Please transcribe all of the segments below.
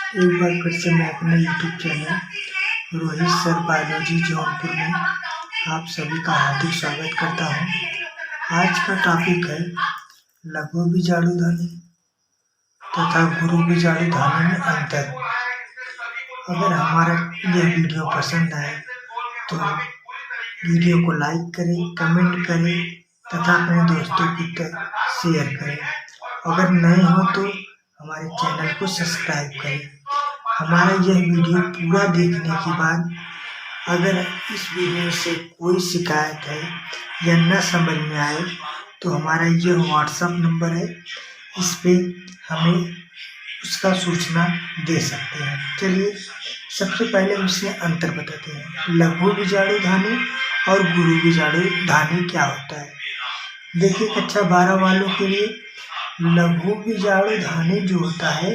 एक बार फिर से मैं अपने YouTube channel Rohit sir biology Jaunpur में आप सभी का हार्दिक स्वागत करता हूँ। आज का टॉपिक है लघु बीजाणुधानी तथा गुरु बीजाणुधानी में अंतर। अगर हमारा यह वीडियो पसंद आए तो वीडियो को लाइक करें, कमेंट करें तथा अपने दोस्तों की तक शेयर करें। अगर नए हो तो हमारे चैनल को सब्सक्राइब करें। हमारा यह वीडियो पूरा देखने के बाद अगर इस वीडियो से कोई शिकायत है या न समझ में आए तो हमारा यह व्हाट्सएप नंबर है, इस पे हमें उसका सूचना दे सकते हैं। चलिए सबसे पहले हम इससे अंतर बताते हैं। लघु बीजाणुधानी और गुरु बीजाणुधानी क्या होता है। देखिए कक्षा 12 वालों के लिए लघु बीजाणुधानी जो होता है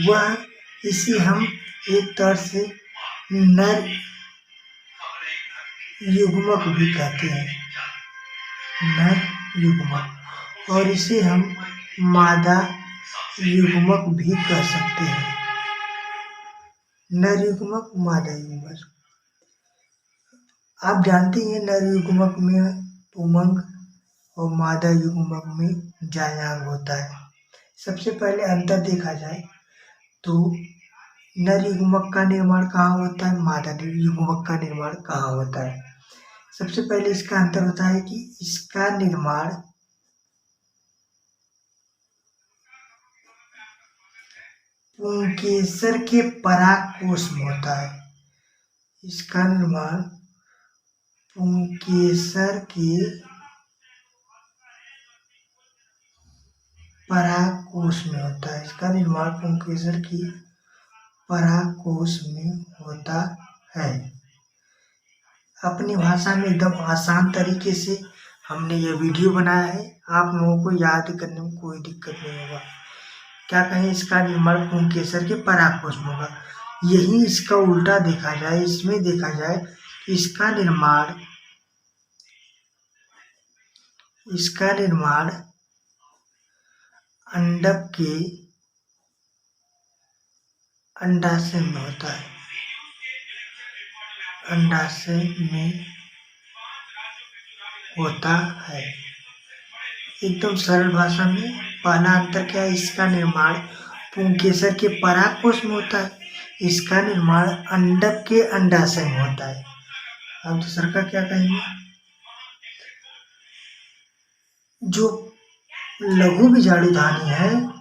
वह इसे हम एक तरह से नर युग्मक भी कहते हैं, नर युग्मक, और इसे हम मादा युग्मक भी कह सकते हैं। नर युग्मक, मादा युग्मक। आप जानते हैं नर युग्मक में पुंमंग और मादा युग्मक में जायांग होता है। सबसे पहले अंतर देखा जाए तो नर युग्मक का निर्माण कहाँ होता है, मादा युग्मक का निर्माण कहाँ होता है। सबसे पहले इसका अंतर होता है कि इसका निर्माण पुंकेसर के परागकोश में होता है। इसका निर्माण पुंकेसर के परागकोश में होता है। इसका निर्माण पुंकेसर की परागकोश में होता है। अपनी भाषा में एकदम आसान तरीके से हमने यह वीडियो बनाया है, आप लोगों को याद करने में कोई दिक्कत नहीं होगा। क्या कहें, इसका निर्माण पुंकेसर के परागकोश में होगा। यही इसका उल्टा देखा जाए, इसमें देखा जाए कि इसका निर्माण अंडक के अंडाशय में होता है। अंडाशय में होता है। एकदम सरल भाषा में पहला अंतर क्या है, इसका निर्माण पुंकेसर के परागकोश में होता है, इसका निर्माण अंडक के अंडाशय में होता है। अब दूसरा का क्या कहेंगे, जो लघु बीजाणुधानी है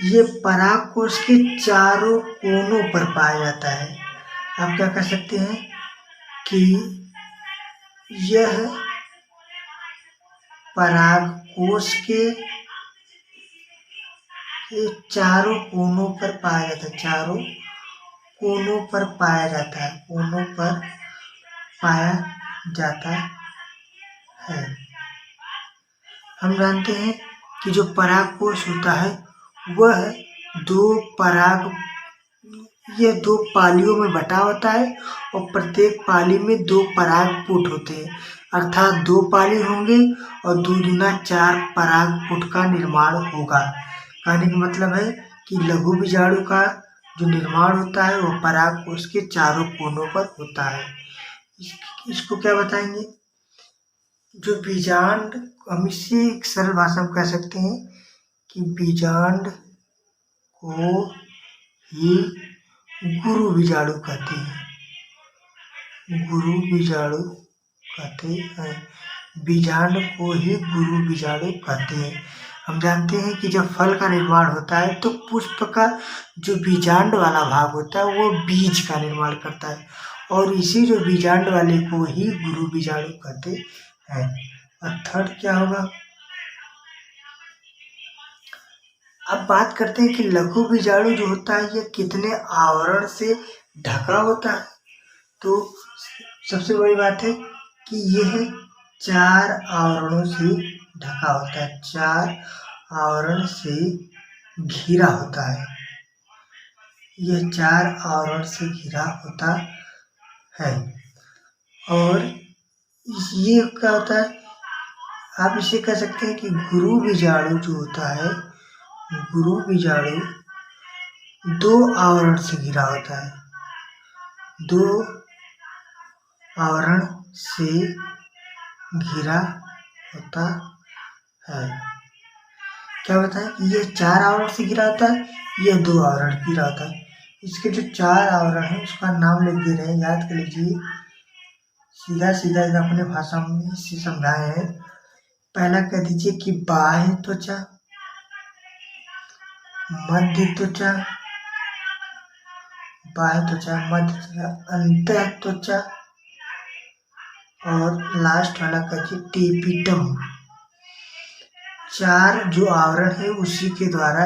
ये परागकोश के चारों कोनों पर पाया जाता है। आप क्या कह सकते हैं कि यह परागकोश के चारों कोनों पर पाया जाता है। चारों कोनों पर पाया जाता है। कोनों पर पाया जाता है। हम जानते हैं कि जो परागकोश होता है वह यह दो पालियों में बटा होता है और प्रत्येक पाली में 2 परागपुट होते हैं, अर्थात 2 पाली होंगे और 2 दूना 4 परागपुट का निर्माण होगा। कहने का मतलब है कि लघु बीजाणु का जो निर्माण होता है वह परागकोश के चारों कोनों पर होता है। इसको क्या बताएंगे, जो बीजांड, हम इसे एक सरल भाषा में कह सकते हैं कि बीजांड को ही गुरु बीजाणु कहते हैं। गुरु बीजाणु कहते हैं। बीजांड को ही गुरु बीजाणु कहते हैं। हम जानते हैं कि जब फल का निर्माण होता है तो पुष्प का जो बीजांड वाला भाग होता है वो बीज का निर्माण करता है, और इसी जो बीजांड वाले को ही गुरु बीजाणु कहते हैं। और थर्ड क्या होगा, अब बात करते हैं कि लघु बीजाणु जो होता है यह कितने आवरण से ढका होता है। तो सबसे बड़ी बात है कि यह 4 आवरणों से ढका होता है। 4 आवरण से घिरा होता है। यह 4 आवरण से घिरा होता है। और ये क्या होता है, आप इसे कह सकते हैं कि गुरु बीजाणु जो होता है, गुरु बीजाणु दो आवरण से घिरा होता है, दो आवरण से घिरा होता है। क्या बताएं कि ये 4 आवरण से घिरा होता है, यह 2 आवरण घिरा होता है। इसके जो 4 आवरण है उसका नाम लिख दे रहे हैं, याद कर लीजिए। सीधा सीधा अपने भाषा में इसे समझाए हैं। पहला कह दीजिए कि बाह्य त्वचा, मध्य त्वचा, बाह्य त्वचा, मध्य त्वचा, अंतः त्वचा और लास्ट वाला कह दीजिए टेपिटम। 4 जो आवरण है उसी के द्वारा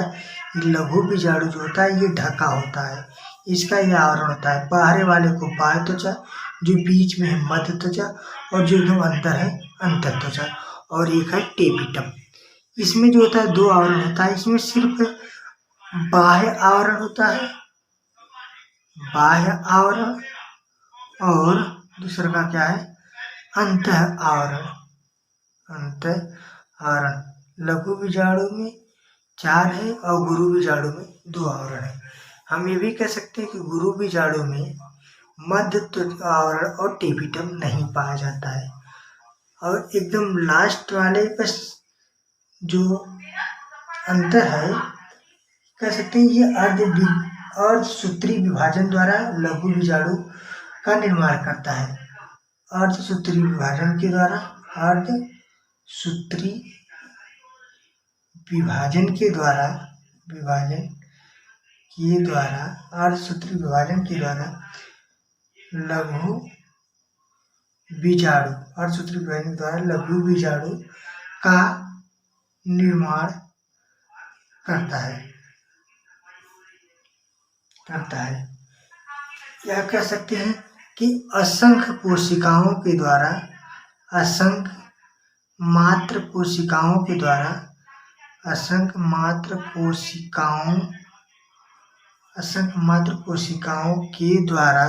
लघु बीजाणु जो होता है ये ढका होता है, इसका यह आवरण होता है। बाहर वाले को बाह्य त्वचा, जो बीच में है मध्य त्वचा और जो एकदम अंदर है अंतर त्वचा, और एक है टेपिटम। इसमें जो होता है 2 आवरण होता है, इसमें सिर्फ बाह्य आवरण होता है, बाह्य आवरण, और दूसरा का क्या है अंतः आवरण, अंतः आवरण। लघु बीजाणु में 4 है और गुरु बीजाणु में 2 आवरण है। हम ये भी कह सकते हैं कि गुरु बीजाणु में मध्य त्वचा आवरण और टेपिटम नहीं पाया जाता है। और एकदम लास्ट वाले बस जो अंतर है कह सकते हैं ये अर्धसूत्री विभाजन द्वारा लघु बीजाणु का निर्माण करता है। अर्धसूत्री विभाजन के द्वारा, अर्धसूत्री विभाजन के द्वारा, अर्धसूत्री विभाजन के द्वारा लघु बीजाणु, अर्धसूत्री विभाजन के द्वारा लघु बीजाणु का निर्माण करता है। या कह सकते हैं कि असंख्य कोशिकाओं के द्वारा, असंख्य मात्र कोशिकाओं के द्वारा, असंख्य मात्र कोशिकाओं के द्वारा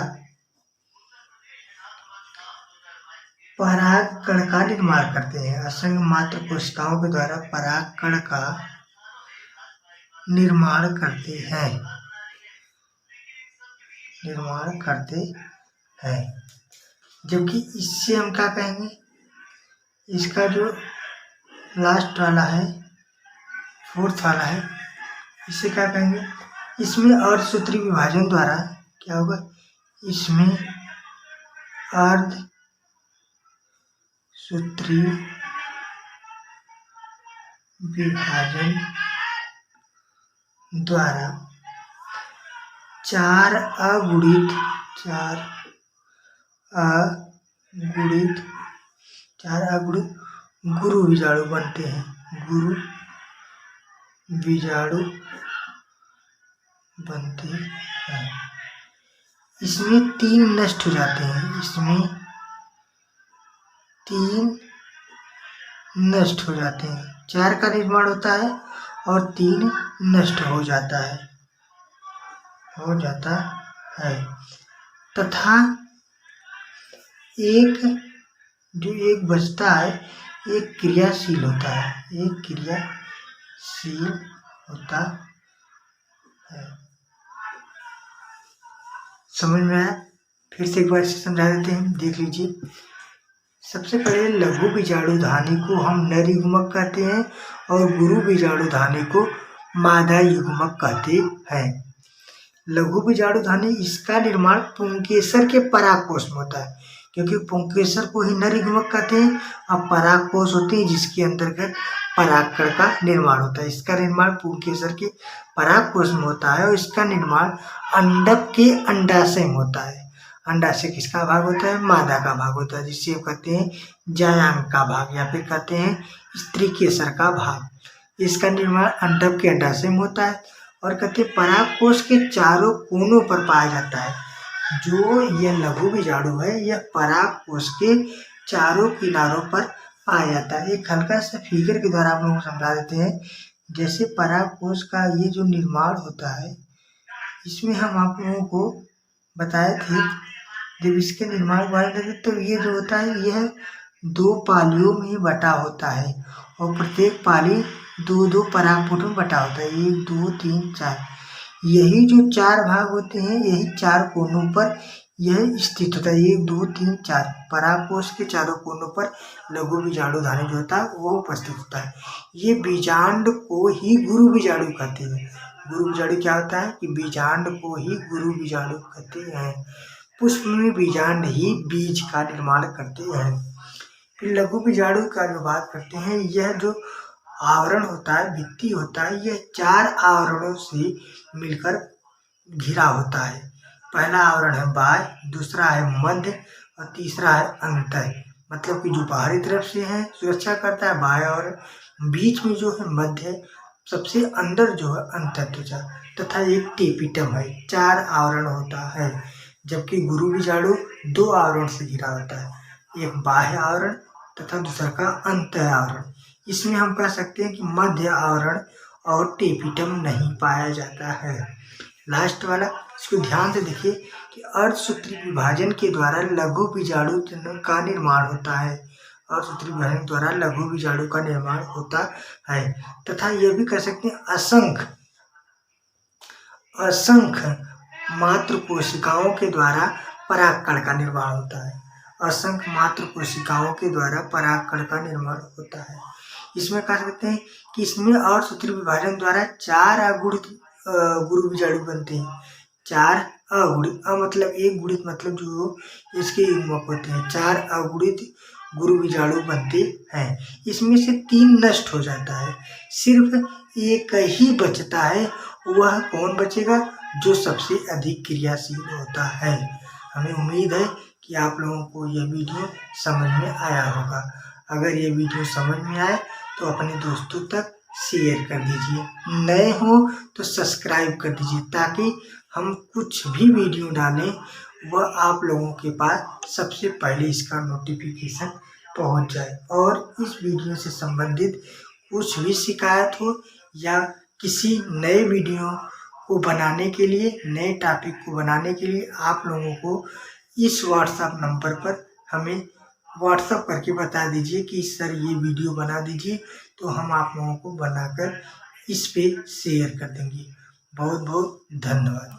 परागकण का निर्माण करते हैं। असंख्य मात्र कोशिकाओं के द्वारा परागकण का निर्माण करते हैं। जबकि इससे हम क्या कहेंगे, इसका जो लास्ट वाला है, फोर्थ वाला है, इसे क्या कहेंगे, इसमें अर्धसूत्री विभाजन द्वारा क्या होगा, इसमें अर्धसूत्री विभाजन द्वारा 4 अगुणित गुरु बीजाणु बनते हैं, गुरु बीजाणु बनते हैं। इसमें 3 नष्ट हो जाते हैं, इसमें 3 नष्ट हो जाते हैं। 4 का निर्माण होता है और 3 नष्ट हो जाता है, तथा एक बचता है, एक क्रियाशील होता है, समझ में आया? फिर से एक बार समझा देते हैं, देख लीजिए। सबसे पहले लघु बीजाणु धानी को हम नर युग्मक कहते हैं और गुरु बीजाणु धानी को मादा युग्मक कहते हैं। लघु बीजाणु धानी, इसका निर्माण पुंकेसर के परागकोश में होता है, क्योंकि पुंकेसर को ही नर युग्मक कहते हैं और परागकोश होते हैं जिसके अंतर्गत परागकण का निर्माण होता है। इसका निर्माण पुंकेसर के परागकोश में होता है और इसका निर्माण अंडक के अंडाशय में होता है। अंडाशय किसका भाग होता है, मादा का भाग होता है, जिसे कहते हैं जायांग का भाग या फिर कहते हैं स्त्री केसर का भाग। इसका निर्माण अंडक के अंडाशय में होता है और कहते हैं परागकोश के चारों कोनों पर पाया जाता है। जो यह लघु बीजाणु है यह परागकोश के चारों किनारों पर पाया जाता है। एक हल्का सा फिगर के द्वारा आप लोगों को समझा देते हैं। जैसे परागकोश का ये जो निर्माण होता है, इसमें हम आप लोगों को बताए थे, जब इसके निर्माण के बारे में तो ये जो होता है यह 2 पालियों में बटा होता है और प्रत्येक पाली 2-2 परागपुट में बटा होता है, 1 2 3 4। यही जो 4 भाग होते हैं, यही 4 कोनों पर यह स्थित होता है। 1, 2, 3, 4 परागकोश के चारों कोनों पर लघु बीजाणुधानी जो होता है वो उपस्थित होता है। ये बीजांड को ही गुरु बीजाणु कहते हैं। गुरु बीजाणु क्या होता है कि बीजांड को ही गुरु बीजाणु कहते हैं। पुष्प में बीजांड ही बीज का निर्माण करते हैं। फिर लघु बीजाणु का जो बात करते हैं, यह जो आवरण होता है, भित्ति होता है, यह 4 आवरणों से मिलकर घिरा होता है। पहला आवरण है बाह्य, दूसरा है मध्य और तीसरा है अंतः। मतलब कि जो बाहरी तरफ से है सुरक्षा करता है बाह्य आवरण, बीच में जो है मध्य, सबसे अंदर जो है अंतःत्वचा तथा एक टेपिटम है। 4 आवरण होता है, जबकि गुरु बीजाणु 2 आवरण से घिरा होता है, एक बाह्य आवरण तथा दूसरा का अंतः आवरण। इसमें हम कह सकते हैं कि मध्य आवरण और टेपिटम नहीं पाया जाता है। लास्ट वाला, इसको ध्यान से देखिए कि अर्धसूत्री विभाजन के द्वारा लघु बीजाणु का निर्माण होता है। अर्धसूत्री विभाजन द्वारा लघु बीजाणु का निर्माण होता है तथा यह भी कह सकते हैं असंख्य मात्र कोशिकाओं के द्वारा परागकण का निर्माण होता है। असंख्य मात्र कोशिकाओं के द्वारा परागकण का निर्माण होता है। इसमें कह सकते हैं कि इसमें अर्धसूत्री विभाजन द्वारा 4 अगुणित गुरु बीजाणु बनते हैं। 4 अगुणित, मतलब एक गुणित मतलब जो इसके युग्मक होते हैं, 4 अगुणित गुरु बीजाणु बनते हैं। इसमें से 3 नष्ट हो जाता है, सिर्फ एक ही बचता है। वह कौन बचेगा? जो सबसे अधिक क्रियाशील होता है। हमें उम्मीद है कि आप लोगों को यह वीडियो समझ में आया होगा। अगर ये वीडियो समझ में आए तो अपने दोस्तों तक शेयर कर दीजिए, नए हो तो सब्सक्राइब कर दीजिए, ताकि हम कुछ भी वीडियो डालें वह आप लोगों के पास सबसे पहले इसका नोटिफिकेशन पहुंच जाए। और इस वीडियो से संबंधित कुछ भी शिकायत हो या किसी नए वीडियो को बनाने के लिए, नए टॉपिक को बनाने के लिए आप लोगों को इस व्हाट्सएप नंबर पर हमें व्हाट्सएप करके बता दीजिए कि सर ये वीडियो बना दीजिए, तो हम आप लोगों को बनाकर इस पे शेयर कर देंगे। बहुत बहुत धन्यवाद।